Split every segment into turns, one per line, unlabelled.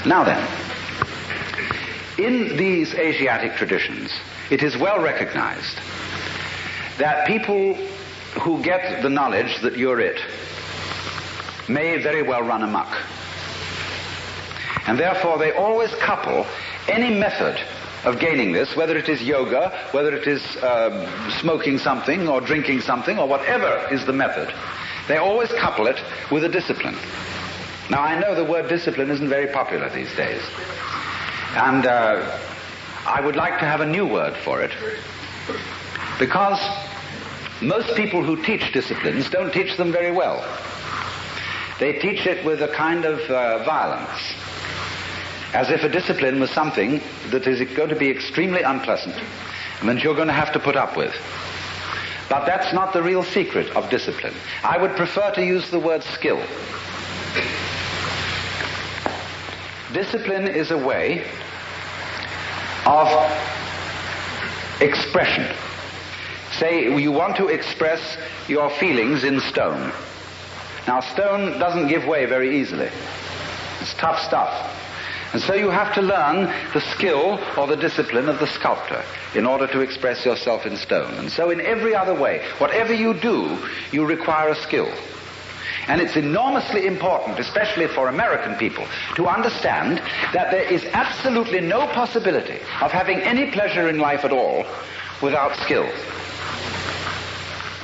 Now then, in these Asiatic traditions, it is well recognized that people who get the knowledge that you're it may very well run amok. And therefore they always couple any method of gaining this, whether it is yoga, whether it is smoking something or drinking something or whatever is the method, they always couple it with a discipline. Now I know the word discipline isn't very popular these days, and I would like to have a new word for it, because most people who teach disciplines don't teach them very well. They teach it with a kind of violence, as if a discipline was something that is going to be extremely unpleasant and that you're going to have to put up with. But that's not the real secret of discipline. I would prefer to use the word skill. Discipline is a way of expression. Say you want to express your feelings in stone. Now stone doesn't give way very easily. It's tough stuff. And so you have to learn the skill or the discipline of the sculptor in order to express yourself in stone. And so in every other way, whatever you do, you require a skill. And it's enormously important, especially for American people, to understand that there is absolutely no possibility of having any pleasure in life at all without skill.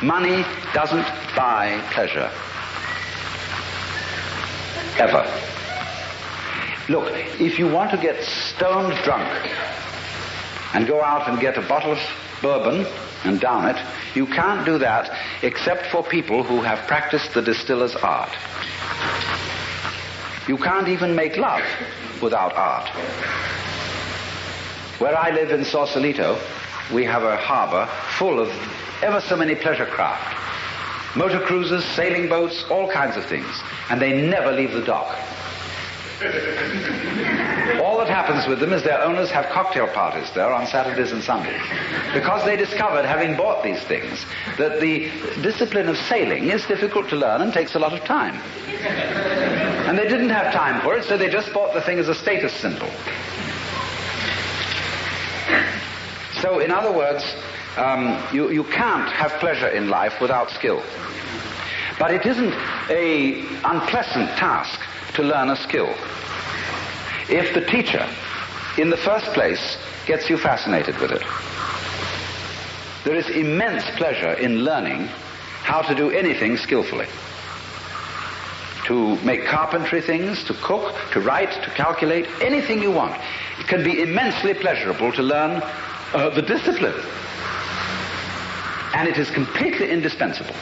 Money doesn't buy pleasure. Ever. Look, if you want to get stoned drunk and go out and get a bottle of bourbon and down it, you can't do that except for people who have practiced the distiller's art. You can't even make love without art. Where I live in Sausalito, we have a harbor full of ever so many pleasure craft. Motor cruisers, sailing boats, all kinds of things. And they never leave the dock. All that happens with them is their owners have cocktail parties there on Saturdays and Sundays, because they discovered, having bought these things, that the discipline of sailing is difficult to learn and takes a lot of time. And they didn't have time for it, so they just bought the thing as a status symbol. So in other words, you can't have pleasure in life without skill. But it isn't an unpleasant task to learn a skill if the teacher, in the first place, gets you fascinated with it. There is immense pleasure in learning how to do anything skillfully. To make carpentry things, to cook, to write, to calculate, anything you want. It can be immensely pleasurable to learn the discipline. And it is completely indispensable.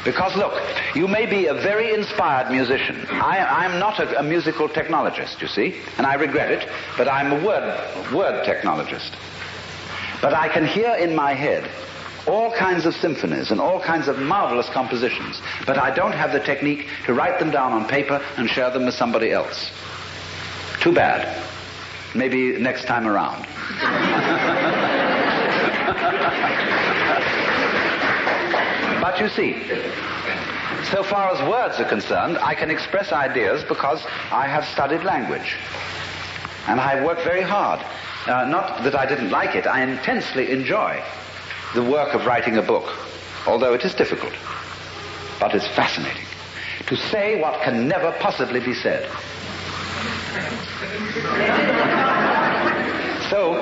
Because look, you may be a very inspired musician. I'm not a musical technologist, you see, and I regret it, but I'm a word technologist. But I can hear in my head all kinds of symphonies and all kinds of marvelous compositions, but I don't have the technique to write them down on paper and share them with somebody else. Too bad. Maybe next time around. But you see, so far as words are concerned, I can express ideas because I have studied language. And I work very hard. Not that I didn't like it, I intensely enjoy the work of writing a book, although it is difficult. But it's fascinating to say what can never possibly be said. So,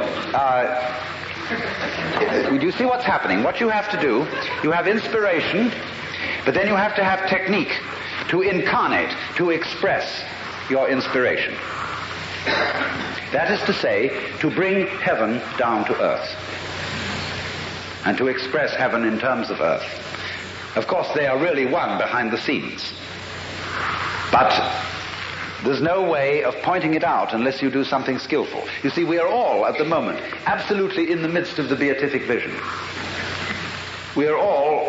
do you see what's happening? What you have to do, you have inspiration, but then you have to have technique to incarnate, to express your inspiration. That is to say, to bring heaven down to earth, and to express heaven in terms of earth. Of course, they are really one behind the scenes, but there's no way of pointing it out unless you do something skillful. You see, we are all, at the moment, absolutely in the midst of the beatific vision. We are all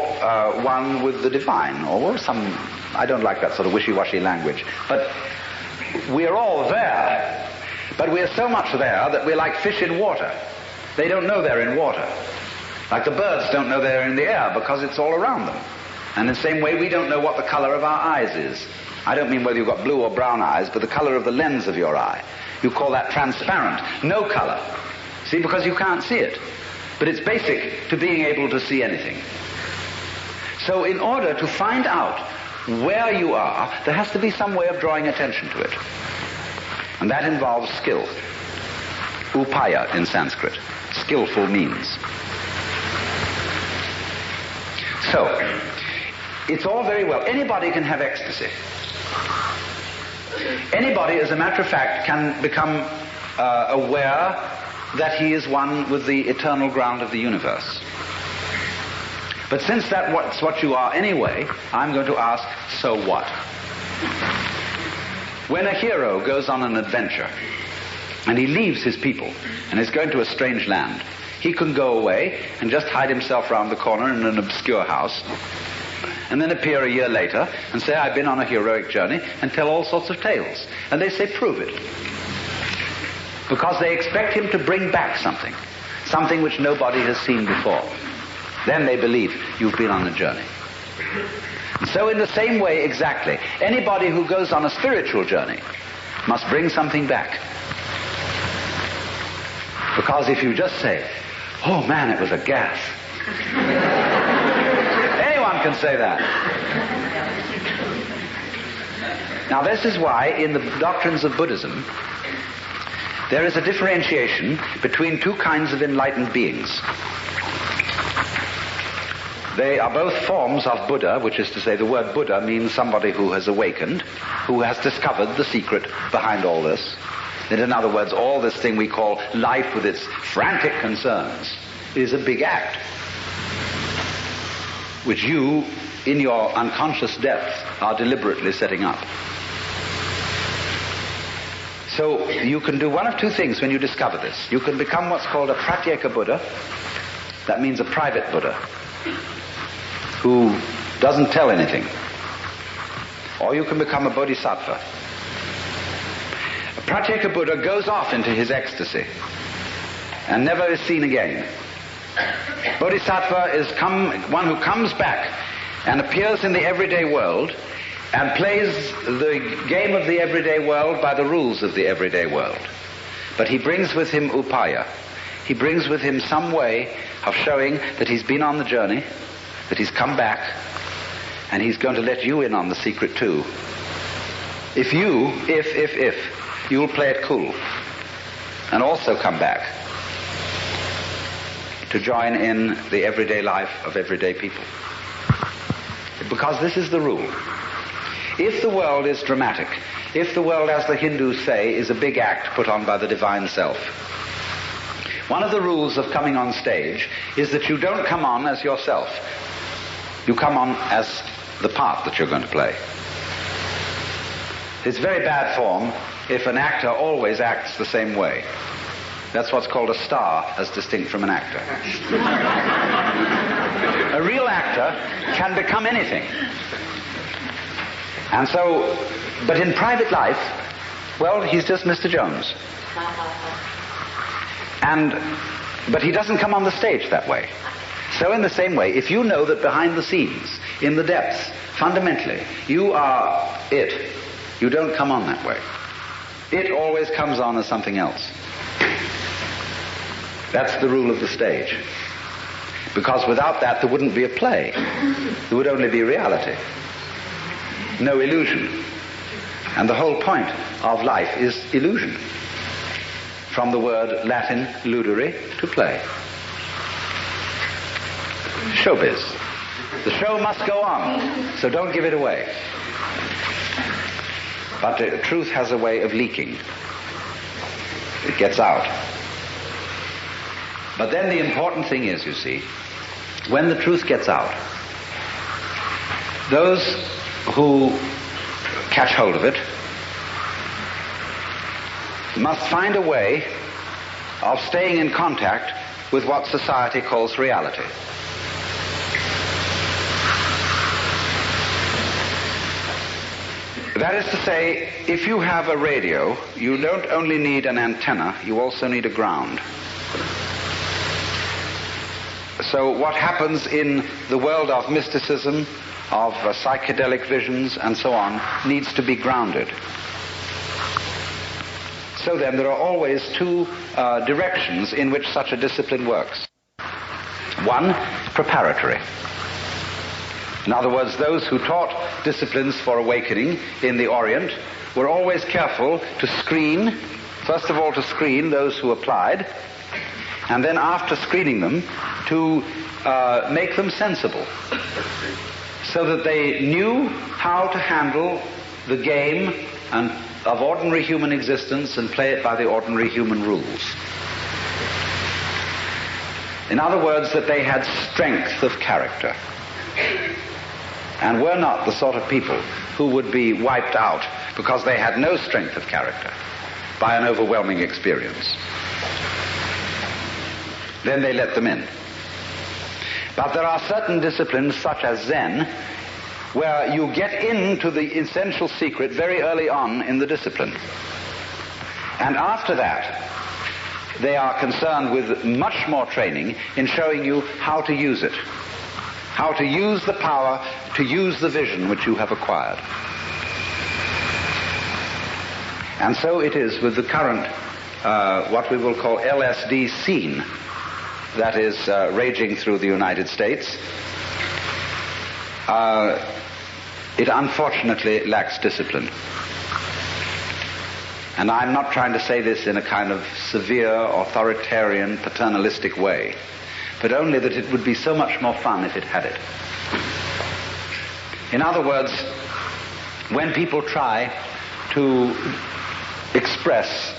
one with the divine, or some, I don't like that sort of wishy-washy language, but we are all there. But we are so much there that we're like fish in water. They don't know they're in water. Like the birds don't know they're in the air because it's all around them. And in the same way, we don't know what the color of our eyes is. I don't mean whether you've got blue or brown eyes, but the color of the lens of your eye. You call that transparent, no color. See, because you can't see it. But it's basic to being able to see anything. So in order to find out where you are, there has to be some way of drawing attention to it. And that involves skill. Upaya in Sanskrit. Skillful means. So, it's all very well. Anybody can have ecstasy. Anybody, as a matter of fact, can become aware that he is one with the eternal ground of the universe. But since that's what you are anyway, I'm going to ask, so what? When a hero goes on an adventure, and he leaves his people, and is going to a strange land, he can go away and just hide himself round the corner in an obscure house, and then appear a year later and say, I've been on a heroic journey, and tell all sorts of tales. And they say, prove it. Because they expect him to bring back something which nobody has seen before. Then they believe you've been on a journey. And so in the same way exactly, anybody who goes on a spiritual journey must bring something back. Because if you just say, oh man, it was a gas. Anyone can say that. Now this is why in the doctrines of Buddhism there is a differentiation between two kinds of enlightened beings. They are both forms of Buddha, which is to say the word Buddha means somebody who has awakened, who has discovered the secret behind all this. That in other words, all this thing we call life with its frantic concerns is a big act, which you, in your unconscious depths, are deliberately setting up. So you can do one of two things when you discover this. You can become what's called a pratyeka Buddha. That means a private Buddha who doesn't tell anything. Or you can become a bodhisattva. A pratyeka Buddha goes off into his ecstasy and never is seen again. Bodhisattva is one who comes back and appears in the everyday world and plays the game of the everyday world by the rules of the everyday world. But he brings with him upaya. He brings with him some way of showing that he's been on the journey, that he's come back, and he's going to let you in on the secret too. If you'll play it cool and also come back to join in the everyday life of everyday people. Because this is the rule. If the world is dramatic, if the world, as the Hindus say, is a big act put on by the divine self, one of the rules of coming on stage is that you don't come on as yourself. You come on as the part that you're going to play. It's very bad form if an actor always acts the same way. That's what's called a star, as distinct from an actor. A real actor can become anything. And so, but in private life, well, he's just Mr. Jones. But he doesn't come on the stage that way. So in the same way, if you know that behind the scenes, in the depths, fundamentally, you are it, you don't come on that way. It always comes on as something else. That's the rule of the stage. Because without that, there wouldn't be a play. There would only be reality. No illusion. And the whole point of life is illusion. From the word Latin ludere, to play. Showbiz. The show must go on, so don't give it away. But the truth has a way of leaking. It gets out. But then the important thing is, you see, when the truth gets out, those who catch hold of it must find a way of staying in contact with what society calls reality. That is to say, if you have a radio, you don't only need an antenna, you also need a ground. So what happens in the world of mysticism of psychedelic visions and so on needs to be grounded. So then there are always two directions in which such a discipline works. One, preparatory. In other words, those who taught disciplines for awakening in the Orient were always careful to screen, first of all to screen those who applied, and then after screening them to make them sensible, so that they knew how to handle the game of ordinary human existence and play it by the ordinary human rules. In other words, that they had strength of character and were not the sort of people who would be wiped out because they had no strength of character by an overwhelming experience. Then they let them in. But there are certain disciplines, such as Zen, where you get into the essential secret very early on in the discipline. And after that, they are concerned with much more training in showing you how to use it, how to use the power, to use the vision which you have acquired. And so it is with the current, what we will call LSD scene, that is raging through the United States. It unfortunately lacks discipline. And I'm not trying to say this in a kind of severe, authoritarian, paternalistic way, but only that it would be so much more fun if it had it. In other words, when people try to express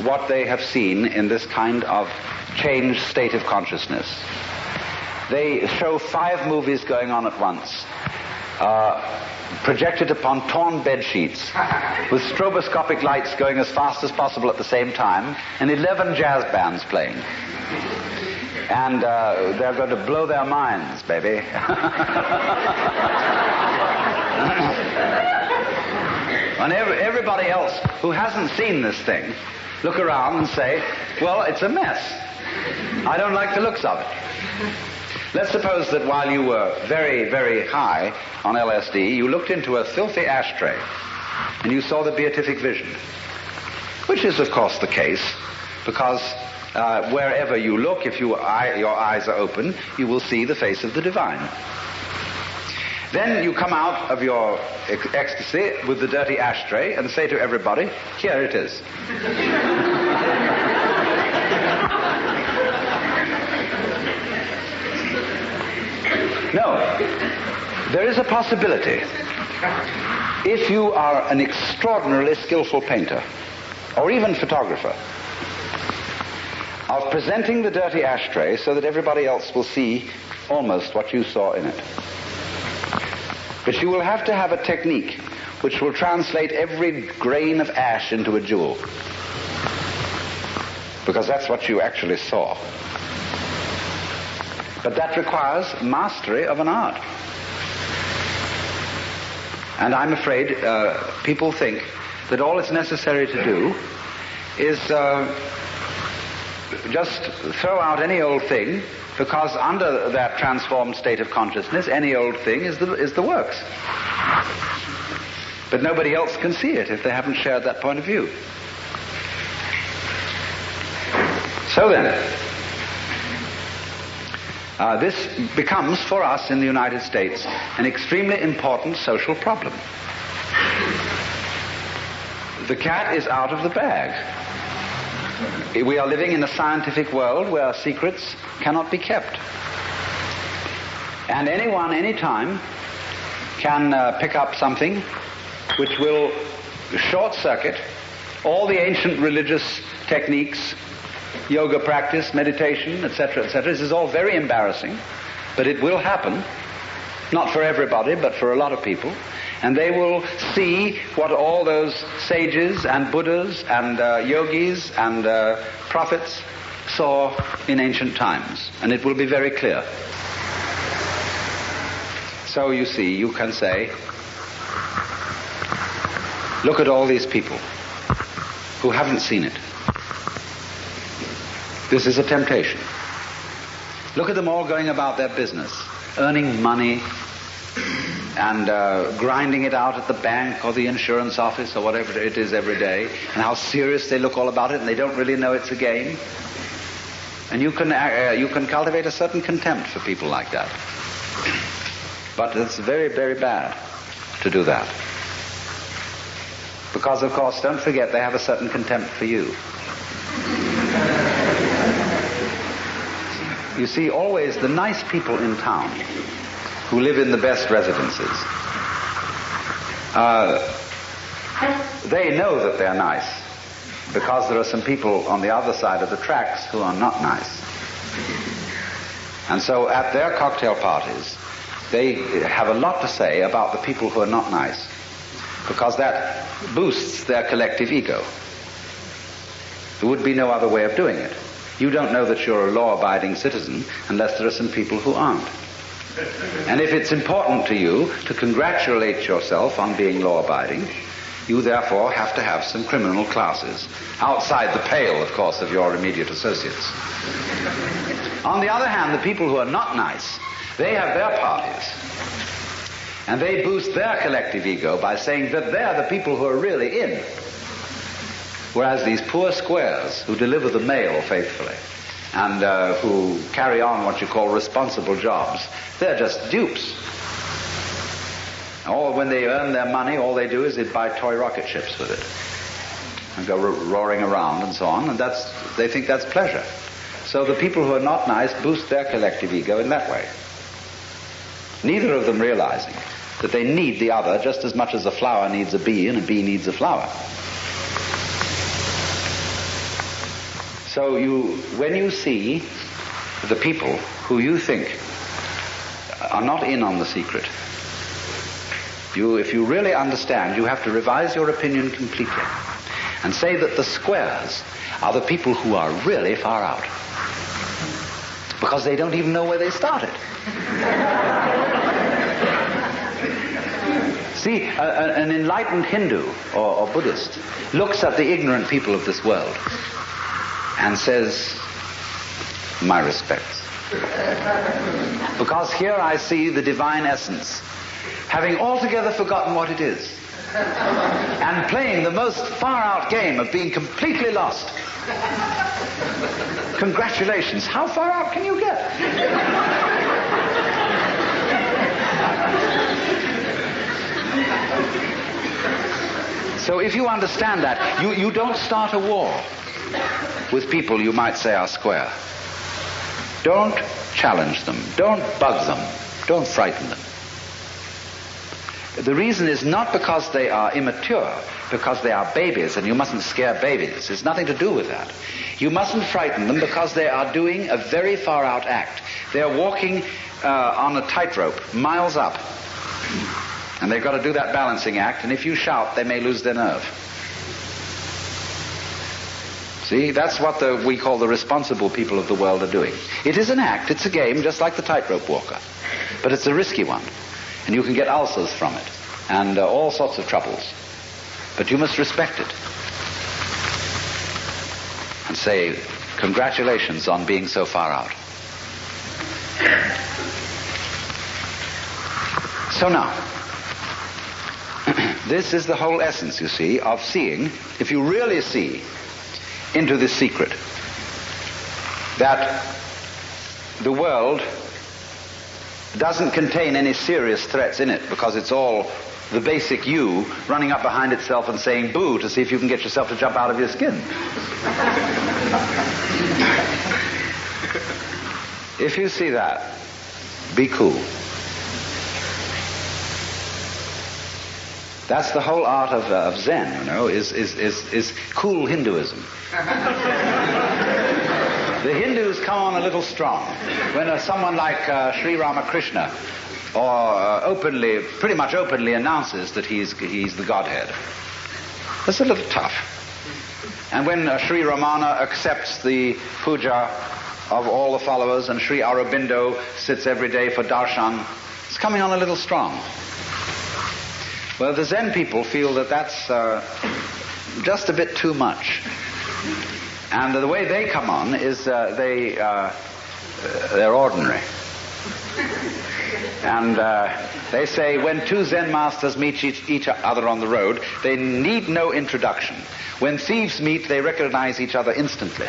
what they have seen in this kind of changed state of consciousness, they show 5 movies going on at once, projected upon torn bed sheets, with stroboscopic lights going as fast as possible at the same time, and 11 jazz bands playing. And they're going to blow their minds, baby. And everybody else who hasn't seen this thing look around and say, well, it's a mess. I don't like the looks of it. Let's suppose that while you were very, very high on LSD, you looked into a filthy ashtray and you saw the beatific vision, which is, of course, the case, because wherever you look, if your eyes are open, you will see the face of the divine. Then you come out of your ecstasy with the dirty ashtray and say to everybody, here it is. No, there is a possibility. If you are an extraordinarily skillful painter, or even photographer, of presenting the dirty ashtray so that everybody else will see almost what you saw in it. But you will have to have a technique which will translate every grain of ash into a jewel, because that's what you actually saw. But that requires mastery of an art. And I'm afraid people think that all it's necessary to do is just throw out any old thing, because under that transformed state of consciousness, any old thing is the works. But nobody else can see it if they haven't shared that point of view. So then, this becomes, for us in the United States, an extremely important social problem. The cat is out of the bag. We are living in a scientific world where secrets cannot be kept. And anyone, anytime, can pick up something which will short-circuit all the ancient religious techniques, yoga practice, meditation, etc., etc. This is all very embarrassing, but it will happen. Not for everybody, but for a lot of people. And they will see what all those sages and Buddhas and yogis and prophets saw in ancient times. And it will be very clear. So you see, you can say, look at all these people who haven't seen it. This is a temptation. Look at them all going about their business, earning money, and grinding it out at the bank or the insurance office or whatever it is every day, and how serious they look all about it, and they don't really know it's a game. And you can cultivate a certain contempt for people like that. But it's very, very bad to do that. Because, of course, don't forget, they have a certain contempt for you. You see, always the nice people in town who live in the best residences, they know that they're nice because there are some people on the other side of the tracks who are not nice. And so at their cocktail parties, they have a lot to say about the people who are not nice, because that boosts their collective ego. There would be no other way of doing it. You don't know that you're a law-abiding citizen unless there are some people who aren't. And if it's important to you to congratulate yourself on being law-abiding, you therefore have to have some criminal classes, outside the pale, of course, of your immediate associates. On the other hand, the people who are not nice, they have their parties. And they boost their collective ego by saying that they're the people who are really in. Whereas these poor squares who deliver the mail faithfully and who carry on what you call responsible jobs, they're just dupes. Or when they earn their money, all they do is they buy toy rocket ships with it and go roaring around and so on, and they think that's pleasure. So the people who are not nice boost their collective ego in that way. Neither of them realizing that they need the other just as much as a flower needs a bee and a bee needs a flower. So when you see the people who you think are not in on the secret, if you really understand, you have to revise your opinion completely and say that the squares are the people who are really far out, because they don't even know where they started. See, an enlightened Hindu or Buddhist looks at the ignorant people of this world and says, my respects. Because here I see the divine essence, having altogether forgotten what it is, and playing the most far-out game of being completely lost. Congratulations. How far out can you get? So if you understand that, you don't start a war with people you might say are square. Don't challenge them. Don't bug them. Don't frighten them. The reason is not because they are immature, because they are babies, and you mustn't scare babies. It's nothing to do with that. You mustn't frighten them because they are doing a very far-out act. They are walking on a tightrope, miles up. And they've got to do that balancing act, and if you shout, they may lose their nerve. See, that's what we call the responsible people of the world are doing. It is an act, it's a game, just like the tightrope walker. But it's a risky one. And you can get ulcers from it, and all sorts of troubles. But you must respect it. And say, congratulations on being so far out. So now, this is the whole essence, you see, of seeing, if you really see into this secret, that the world doesn't contain any serious threats in it, because it's all the basic you running up behind itself and saying boo to see if you can get yourself to jump out of your skin. If you see that, be cool. That's the whole art of Zen, you know, is cool Hinduism. The Hindus come on a little strong when someone like Sri Ramakrishna pretty much openly announces that he's the Godhead. That's a little tough. And when Sri Ramana accepts the puja of all the followers and Sri Aurobindo sits every day for darshan, it's coming on a little strong. Well, the Zen people feel that that's just a bit too much. And the way they come on is they're ordinary. And they say when two Zen masters meet each other on the road, they need no introduction. When thieves meet, they recognize each other instantly.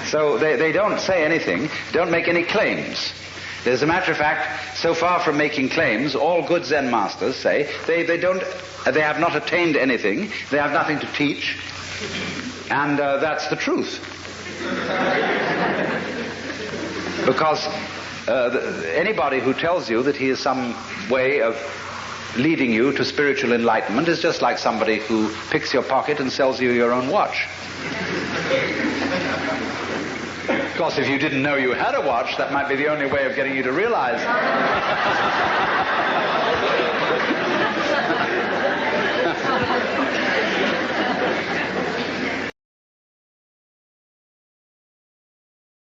So they don't say anything, don't make any claims. As a matter of fact, so far from making claims, all good Zen masters say they have not attained anything, they have nothing to teach, and that's the truth. Because anybody who tells you that he is some way of leading you to spiritual enlightenment is just like somebody who picks your pocket and sells you your own watch. Of course, if you didn't know you had a watch, that might be the only way of getting you to realize.